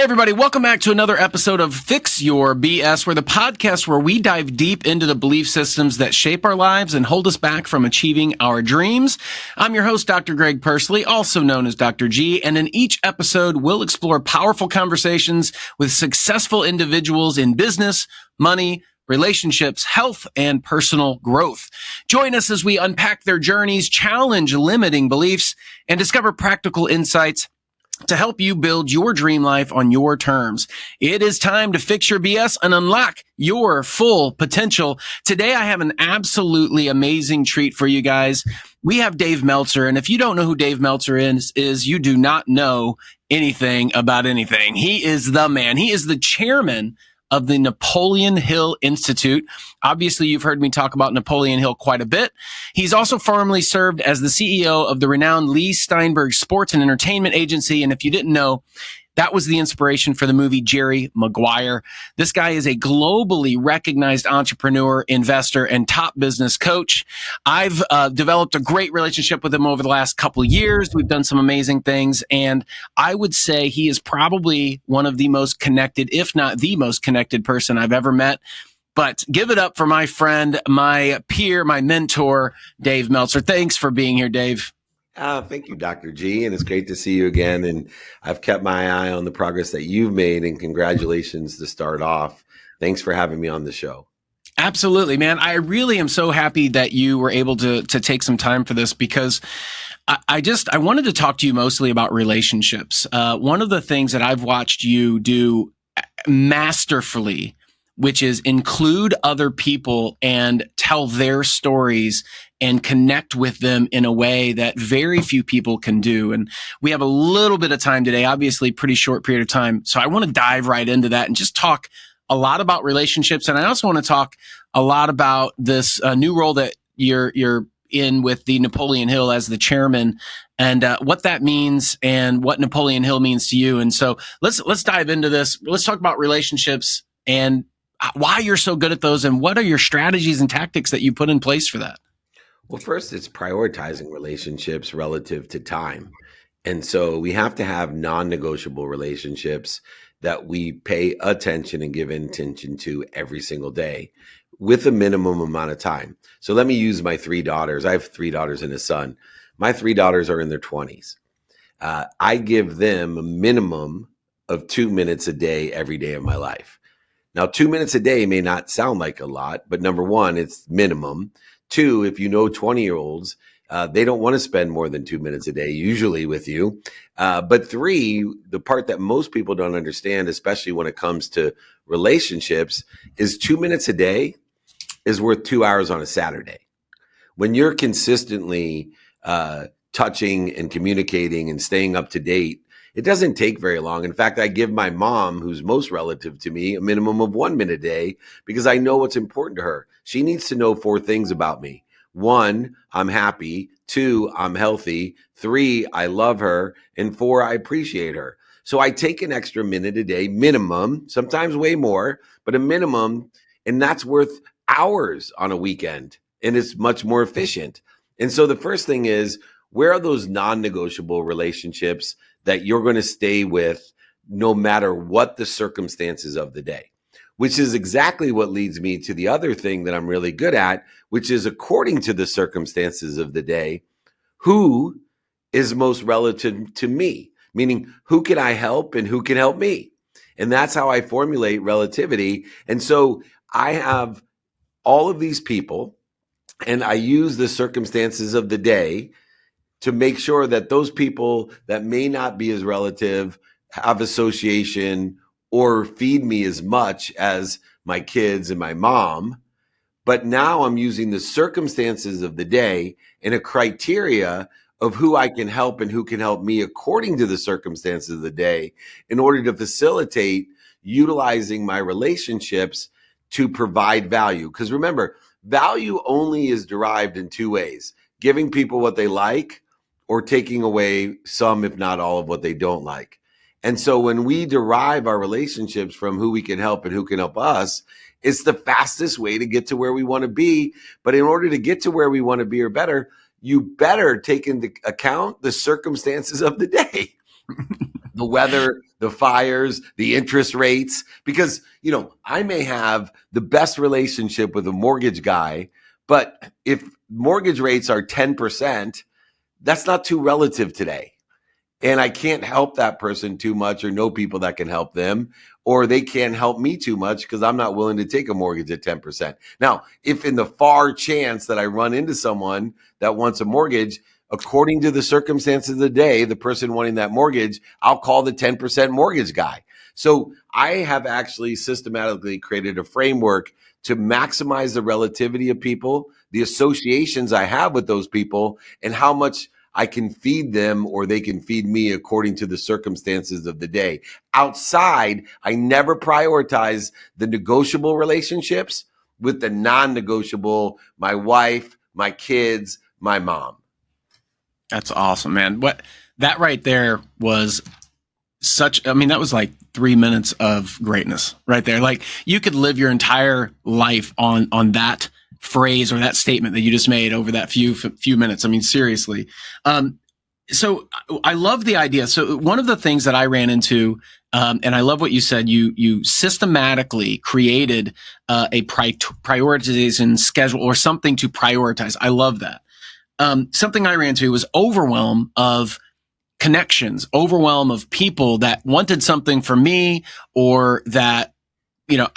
everybody, welcome back to another episode of Fix Your BS, where the podcast where we dive deep into the belief systems that shape our lives and hold us back from achieving our dreams. I'm your host, Dr. Greg Pursley, also known as Dr. G, and in each episode, we'll explore powerful conversations with successful individuals in business, money, relationships, health, and personal growth. Join us as we unpack their journeys, challenge limiting beliefs, and discover practical insights to help you build your dream life on your terms. It is time to fix your BS and unlock your full potential. Today, I have an absolutely amazing treat for you guys. We have Dave Meltzer, and if you don't know who Dave Meltzer is you do not know anything about anything. He is the man. He is the chairman of the Napoleon Hill Institute. Obviously, you've heard me talk about Napoleon Hill quite a bit. He's also formerly served as the CEO of the renowned Lee Steinberg Sports and Entertainment Agency. And if you didn't know, that was the inspiration for the movie Jerry Maguire. This guy is a globally recognized entrepreneur, investor, and top business coach. I've developed a great relationship with him over the last couple of years. We've done some amazing things, and I would say he is probably one of the most connected, if not the most connected person I've ever met. But give it up for my friend, my peer, my mentor, Dave Meltzer. Thanks for being here, Dave. Thank you, Dr. G, and it's great to see you again. And I've kept my eye on the progress that you've made, and congratulations to start off. Thanks for having me on the show. Absolutely, man. I really am so happy that you were able to take some time for this, because I wanted to talk to you mostly about relationships. One of the things that I've watched you do masterfully, which is include other people and tell their stories and connect with them in a way that very few people can do. And we have a little bit of time today, obviously pretty short period of time. So I want to dive right into that and just talk a lot about relationships. And I also want to talk a lot about this new role that you're in with the Napoleon Hill as the chairman, and what that means and what Napoleon Hill means to you. And so let's dive into this. Let's talk about relationships and why you're so good at those, and what are your strategies and tactics that you put in place for that? Well, first, it's prioritizing relationships relative to time. And so we have to have non-negotiable relationships that we pay attention and give attention to every single day with a minimum amount of time. So let me use my three daughters. I have three daughters and a son. My three daughters are in their 20s. I give them a minimum of 2 minutes a day every day of my life. Now, 2 minutes a day may not sound like a lot, but number one, it's minimum. Two, if you know 20-year-olds, they don't want to spend more than 2 minutes a day, usually with you. But three, the part that most people don't understand, especially when it comes to relationships, is 2 minutes a day is worth 2 hours on a Saturday. When you're consistently touching and communicating and staying up to date, it doesn't take very long. In fact, I give my mom, who's most relative to me, a minimum of 1 minute a day because I know what's important to her. She needs to know 4 things about me. 1, I'm happy. 2, I'm healthy. 3, I love her. And 4, I appreciate her. So I take an extra minute a day, minimum, sometimes way more, but a minimum, and that's worth hours on a weekend, and it's much more efficient. And so the first thing is, where are those non-negotiable relationships that you're going to stay with no matter what the circumstances of the day? Which is exactly what leads me to the other thing that I'm really good at, which is, according to the circumstances of the day, who is most relative to me? Meaning, who can I help and who can help me? And that's how I formulate relativity. And so I have all of these people, and I use the circumstances of the day to make sure that those people that may not be as relative have association or feed me as much as my kids and my mom. But now I'm using the circumstances of the day and a criteria of who I can help and who can help me according to the circumstances of the day in order to facilitate utilizing my relationships to provide value. Because remember, value only is derived in 2 ways: giving people what they like, or taking away some, if not all, of what they don't like. And so when we derive our relationships from who we can help and who can help us, it's the fastest way to get to where we want to be. But in order to get to where we want to be or better, you better take into account the circumstances of the day. the weather, the fires, the interest rates, because, I may have the best relationship with a mortgage guy, but if mortgage rates are 10%, that's not too relative today. And I can't help that person too much or know people that can help them, or they can't help me too much because I'm not willing to take a mortgage at 10%. Now, if in the far chance that I run into someone that wants a mortgage, according to the circumstances of the day, the person wanting that mortgage, I'll call the 10% mortgage guy. So I have actually systematically created a framework to maximize the relativity of people, the associations I have with those people, and how much I can feed them or they can feed me according to the circumstances of the day. Outside, I never prioritize the negotiable relationships with the non-negotiable, my wife, my kids, my mom. That's awesome, man. That right there was that was like 3 minutes of greatness right there. Like, you could live your entire life on that phrase or that statement that you just made over that few minutes. I mean, seriously. So I love the idea. So one of the things that I ran into, and I love what you said, you systematically created a prioritization schedule or something to prioritize. I love that. Something I ran into was overwhelm of connections, overwhelm of people that wanted something from me, or that,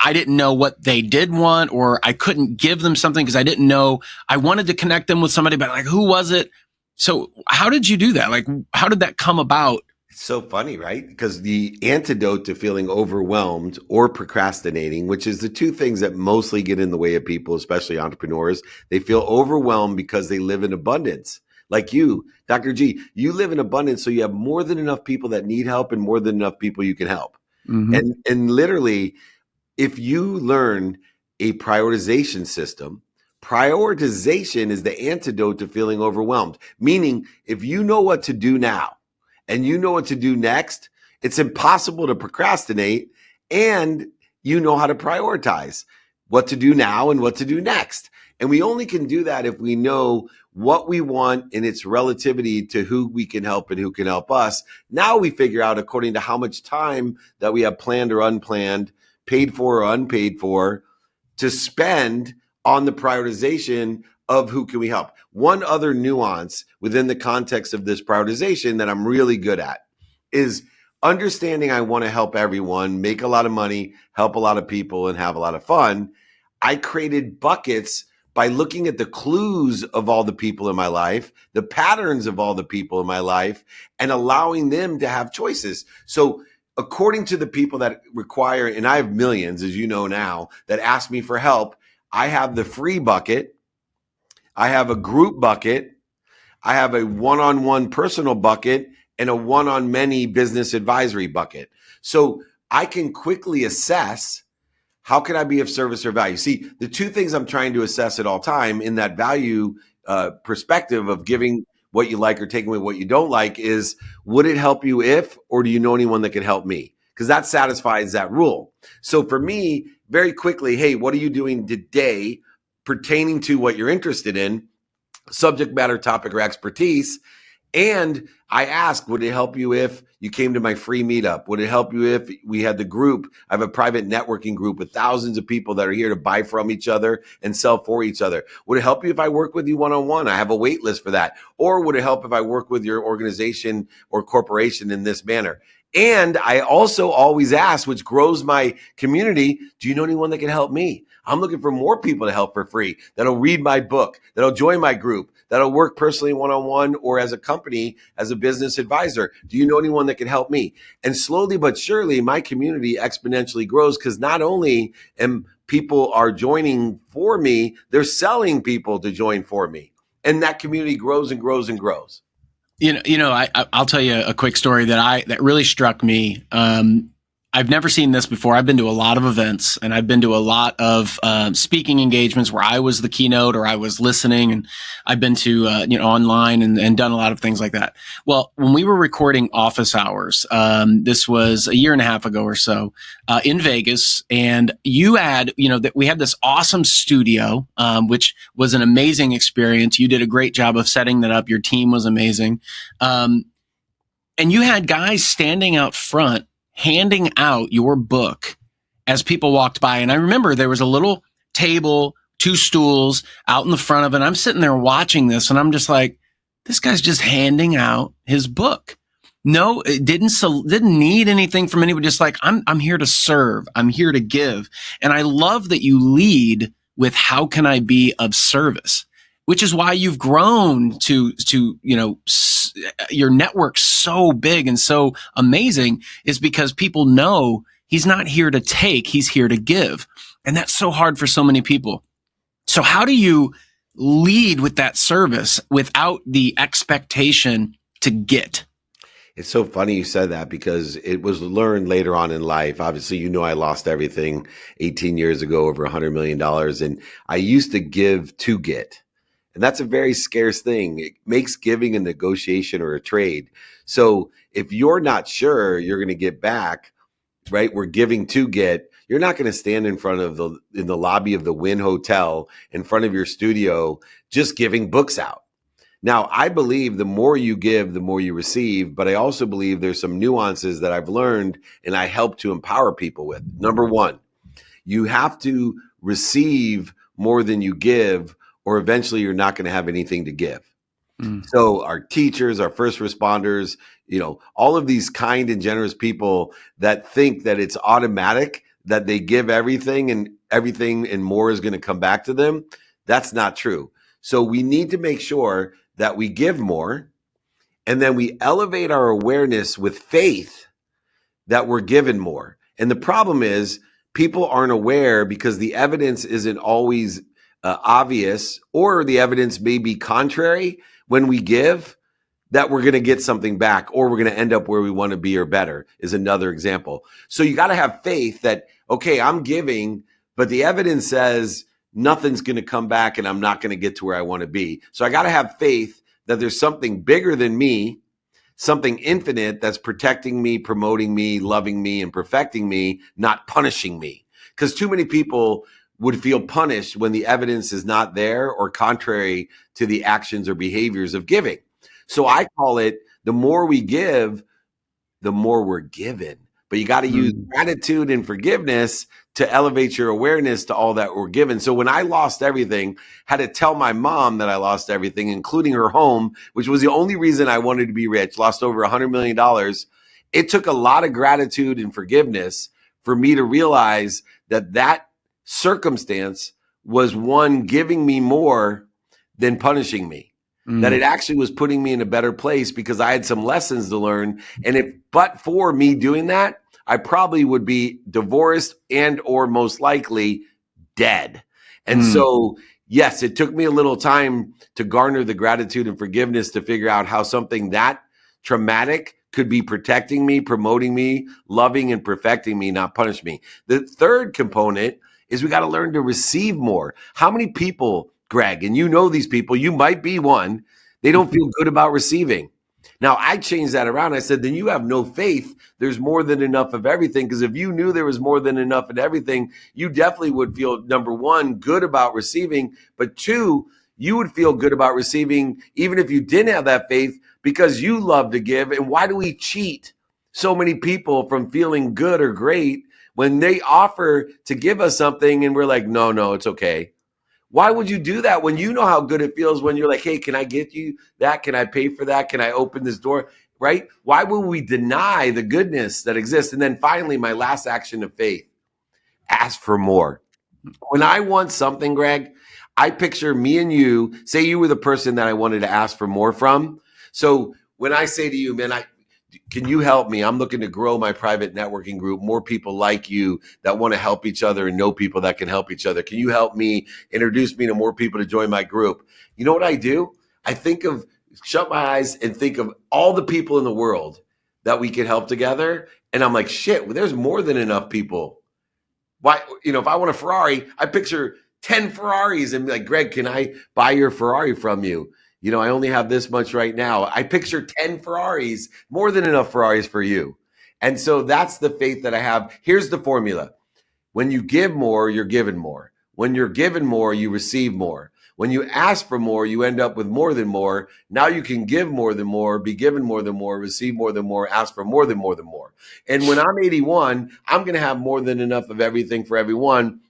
I didn't know what they did want, or I couldn't give them something because I didn't know. I wanted to connect them with somebody, but like, who was it? So how did you do that? Like, how did that come about? It's so funny, right? Because the antidote to feeling overwhelmed or procrastinating, which is the two things that mostly get in the way of people, especially entrepreneurs, they feel overwhelmed because they live in abundance. Like you, Dr. G, you live in abundance, so you have more than enough people that need help and more than enough people you can help. Mm-hmm. And literally, if you learn a prioritization system, prioritization is the antidote to feeling overwhelmed. Meaning, if you know what to do now and you know what to do next, it's impossible to procrastinate, and you know how to prioritize what to do now and what to do next. And we only can do that if we know what we want and its relativity to who we can help and who can help us. Now we figure out, according to how much time that we have planned or unplanned, paid for or unpaid for, to spend on the prioritization of who can we help. One other nuance within the context of this prioritization that I'm really good at is understanding I want to help everyone, make a lot of money, help a lot of people, and have a lot of fun. I created buckets by looking at the clues of all the people in my life, the patterns of all the people in my life, and allowing them to have choices. So according to the people that require, and I have millions, as you know now, that ask me for help, I have the free bucket, I have a group bucket, I have a one-on-one personal bucket, and a one-on-many business advisory bucket. So I can quickly assess, how can I be of service or value? See, the two things I'm trying to assess at all time in that value perspective of giving what you like or taking away what you don't like is, would it help you if, or do you know anyone that could help me? Because that satisfies that rule. So for me, very quickly, hey, what are you doing today pertaining to what you're interested in, subject matter, topic, or expertise? And I ask, would it help you if you came to my free meetup? Would it help you if we had the group? I have a private networking group with thousands of people that are here to buy from each other and sell for each other. Would it help you if I work with you one-on-one? I have a wait list for that. Or would it help if I work with your organization or corporation in this manner? And I also always ask, which grows my community, do you know anyone that can help me? I'm looking for more people to help for free, that'll read my book, that'll join my group, that'll work personally one-on-one or as a company, as a business advisor. Do you know anyone that can help me? And slowly but surely, my community exponentially grows, because not only people are joining for me, they're selling people to join for me. And that community grows and grows and grows. I'll tell you a quick story that really struck me. I've never seen this before. I've been to a lot of events, and I've been to a lot of speaking engagements where I was the keynote or I was listening, and I've been to online and done a lot of things like that. Well, when we were recording Office Hours, this was a year and a half ago or so, in Vegas, and that we had this awesome studio, which was an amazing experience. You did a great job of setting that up. Your team was amazing. And you had guys standing out front, handing out your book as people walked by. And I remember there was a little table, two stools out in the front of it. I'm sitting there watching this and I'm just like, this guy's just handing out his book. No, it didn't need anything from anybody. Just like, I'm here to serve. I'm here to give. And I love that you lead with how can I be of service, which is why you've grown to, your network's so big and so amazing, is because people know he's not here to take, he's here to give. And that's so hard for so many people. So how do you lead with that service without the expectation to get? It's so funny you said that because it was learned later on in life. Obviously, I lost everything 18 years ago, over $100 million. And I used to give to get. And that's a very scarce thing. It makes giving a negotiation or a trade. So if you're not sure you're going to get back, right? We're giving to get. You're not going to stand in the lobby of the Wynn Hotel in front of your studio just giving books out. Now, I believe the more you give, the more you receive, but I also believe there's some nuances that I've learned and I help to empower people with. Number one, you have to receive more than you give, or eventually you're not going to have anything to give. So our teachers, our first responders, all of these kind and generous people that think that it's automatic, that they give everything and more is going to come back to them. That's not true. So we need to make sure that we give more, and then we elevate our awareness with faith that we're given more. And the problem is people aren't aware because the evidence isn't always obvious, or the evidence may be contrary when we give, that we're going to get something back, or we're going to end up where we want to be or better, is another example. So you got to have faith that, okay, I'm giving, but the evidence says nothing's going to come back and I'm not going to get to where I want to be. So I got to have faith that there's something bigger than me, something infinite that's protecting me, promoting me, loving me, and perfecting me, not punishing me. Because too many people would feel punished when the evidence is not there or contrary to the actions or behaviors of giving. So I call it, the more we give, the more we're given. But you got to use gratitude and forgiveness to elevate your awareness to all that we're given. So when I lost everything, had to tell my mom that I lost everything, including her home, which was the only reason I wanted to be rich, lost over $100 million. It took a lot of gratitude and forgiveness for me to realize that circumstance was one giving me more than punishing me. That it actually was putting me in a better place because I had some lessons to learn. And but for me doing that, I probably would be divorced and or most likely dead. And so, yes, it took me a little time to garner the gratitude and forgiveness to figure out how something that traumatic could be protecting me, promoting me, loving and perfecting me, not punish me. The third component is we got to learn to receive more. How many people, Greg, and these people, you might be one, they don't feel good about receiving. Now, I changed that around. I said, then you have no faith. There's more than enough of everything. Because if you knew there was more than enough of everything, you definitely would feel, number one, good about receiving. But two, you would feel good about receiving even if you didn't have that faith, because you love to give. And why do we cheat so many people from feeling good or great when they offer to give us something and we're like, no, it's okay? Why would you do that when you know how good it feels when you're like, hey, can I get you that? Can I pay for that? Can I open this door? Right? Why would we deny the goodness that exists? And then finally, my last action of faith, ask for more. When I want something, Greg, I picture me and you, say you were the person that I wanted to ask for more from. So when I say to you, man, can you help me? I'm looking to grow my private networking group, more people like you that want to help each other and know people that can help each other. Can you help me, introduce me to more people to join my group? You know what I do? I shut my eyes and think of all the people in the world that we can help together. And I'm like, shit, well, there's more than enough people. Why, if I want a Ferrari, I picture 10 Ferraris and be like, Greg, can I buy your Ferrari from you? I only have this much right now. I picture 10 Ferraris, more than enough Ferraris for you. And so that's the faith that I have. Here's the formula. When you give more, you're given more. When you're given more, you receive more. When you ask for more, you end up with more than more. Now you can give more than more, be given more than more, receive more than more, ask for more than more than more. And when I'm 81, I'm going to have more than enough of everything for everyone,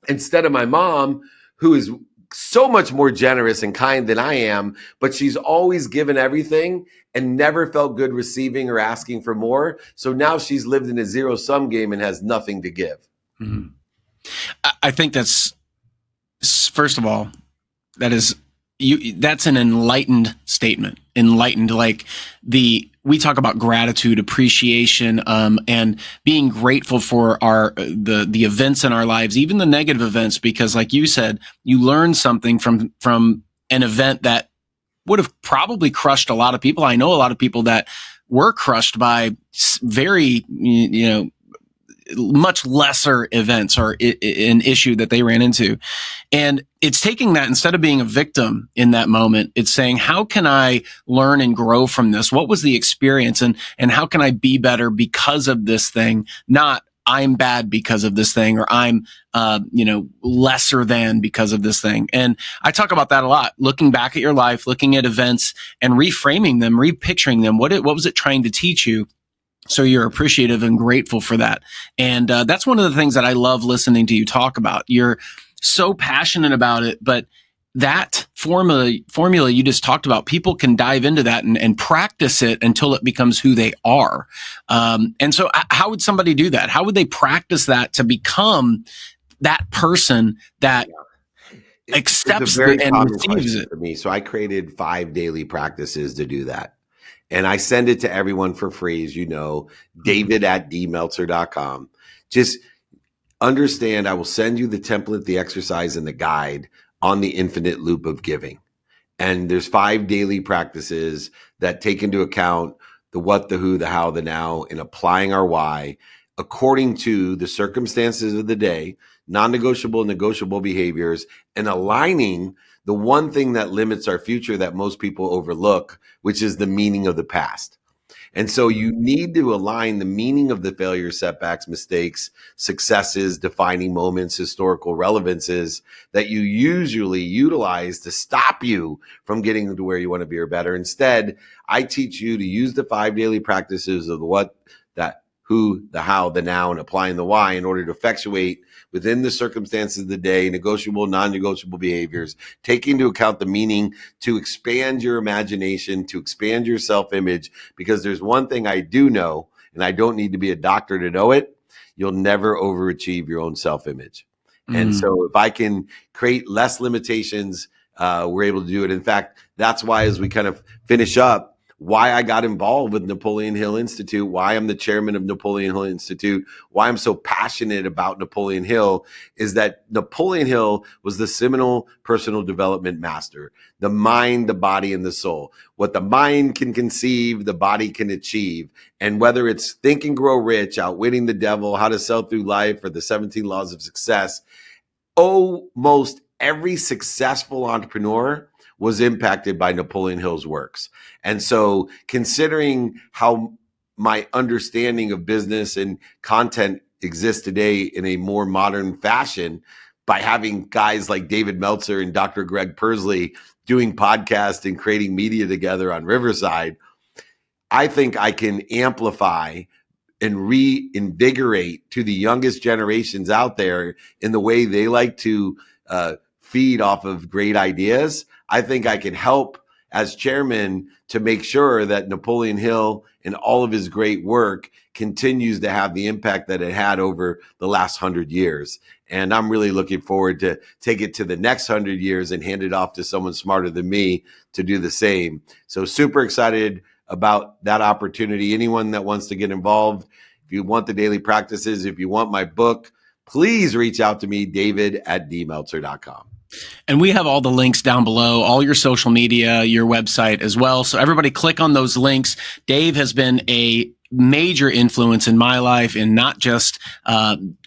instead of my mom, who is so much more generous and kind than I am, but she's always given everything and never felt good receiving or asking for more. So now she's lived in a zero-sum game and has nothing to give. Mm-hmm. I think that's, first of all, that's an enlightened statement. Enlightened, like we talk about gratitude, appreciation, and being grateful for the events in our lives, even the negative events, because like you said, you learn something from an event that would have probably crushed a lot of people. I know a lot of people that were crushed by very, much lesser events or an issue that they ran into. And it's taking that, instead of being a victim in that moment, it's saying, how can I learn and grow from this? What was the experience, and how can I be better because of this thing? Not I'm bad because of this thing, or I'm, lesser than because of this thing. And I talk about that a lot, looking back at your life, looking at events and reframing them, repicturing them. What was it trying to teach you? So you're appreciative and grateful for that. And that's one of the things that I love listening to you talk about. You're so passionate about it, but that formula you just talked about, people can dive into that and practice it until it becomes who they are. And so how would somebody do that? How would they practice that to become that person that accepts it and receives it? For me. So I created 5 daily practices to do that. And I send it to everyone for free, as you know, david@dmeltzer.com. Just understand, I will send you the template, the exercise, and the guide on the infinite loop of giving. And there's 5 daily practices that take into account the what, the who, the how, the now, and applying our why according to the circumstances of the day, non-negotiable, negotiable behaviors, and aligning the one thing that limits our future that most people overlook, which is the meaning of the past. And so you need to align the meaning of the failures, setbacks, mistakes, successes, defining moments, historical relevances that you usually utilize to stop you from getting to where you want to be or better. Instead, I teach you to use the 5 daily practices of the what, that who, the how, the now, and applying the why in order to effectuate within the circumstances of the day, negotiable, non-negotiable behaviors, taking into account the meaning to expand your imagination, to expand your self-image, because there's one thing I do know, and I don't need to be a doctor to know it, you'll never overachieve your own self-image. And so if I can create less limitations, we're able to do it. In fact, that's why, as we kind of finish up, why I got involved with Napoleon Hill Institute, why I'm the chairman of Napoleon Hill Institute, why I'm so passionate about Napoleon Hill, is that Napoleon Hill was the seminal personal development master, the mind, the body, and the soul. What the mind can conceive, the body can achieve. And whether it's Think and Grow Rich, Outwitting the Devil, How to Sell Through Life, or the 17 Laws of Success, almost every successful entrepreneur was impacted by Napoleon Hill's works. And so considering how my understanding of business and content exists today in a more modern fashion, by having guys like David Meltzer and Dr. Greg Pursley doing podcasts and creating media together on Riverside, I think I can amplify and reinvigorate to the youngest generations out there in the way they like to feed off of great ideas. I think I can help as chairman to make sure that Napoleon Hill and all of his great work continues to have the impact that it had over the last 100 years. And I'm really looking forward to take it to the next 100 years and hand it off to someone smarter than me to do the same. So super excited about that opportunity. Anyone that wants to get involved, if you want the daily practices, if you want my book, please reach out to me, david@dmeltzer.com. And we have all the links down below, all your social media, your website as well. So everybody click on those links. Dave has been a major influence in my life, in not just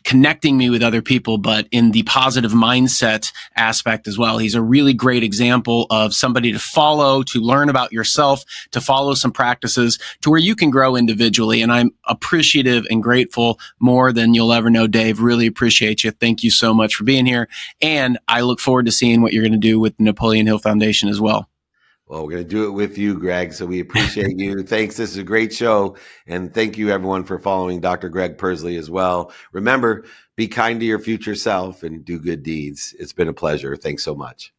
connecting me with other people, but in the positive mindset aspect as well. He's a really great example of somebody to follow, to learn about yourself, to follow some practices to where you can grow individually. And I'm appreciative and grateful more than you'll ever know, Dave. Really appreciate you. Thank you so much for being here. And I look forward to seeing what you're going to do with the Napoleon Hill Foundation as well. Well, we're going to do it with you, Greg. So we appreciate you. Thanks. This is a great show. And thank you, everyone, for following Dr. Greg Pursley as well. Remember, be kind to your future self and do good deeds. It's been a pleasure. Thanks so much.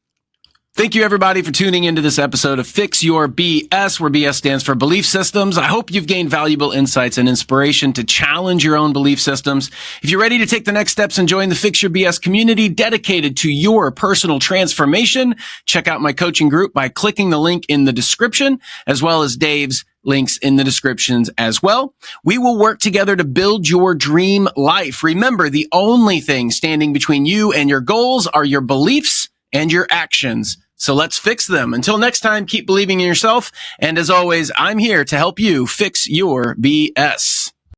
Thank you, everybody, for tuning into this episode of Fix Your BS, where BS stands for belief systems. I hope you've gained valuable insights and inspiration to challenge your own belief systems. If you're ready to take the next steps and join the Fix Your BS community dedicated to your personal transformation, check out my coaching group by clicking the link in the description, as well as Dave's links in the descriptions as well. We will work together to build your dream life. Remember, the only thing standing between you and your goals are your beliefs and your actions. So let's fix them. Until next time, keep believing in yourself. And as always, I'm here to help you fix your BS.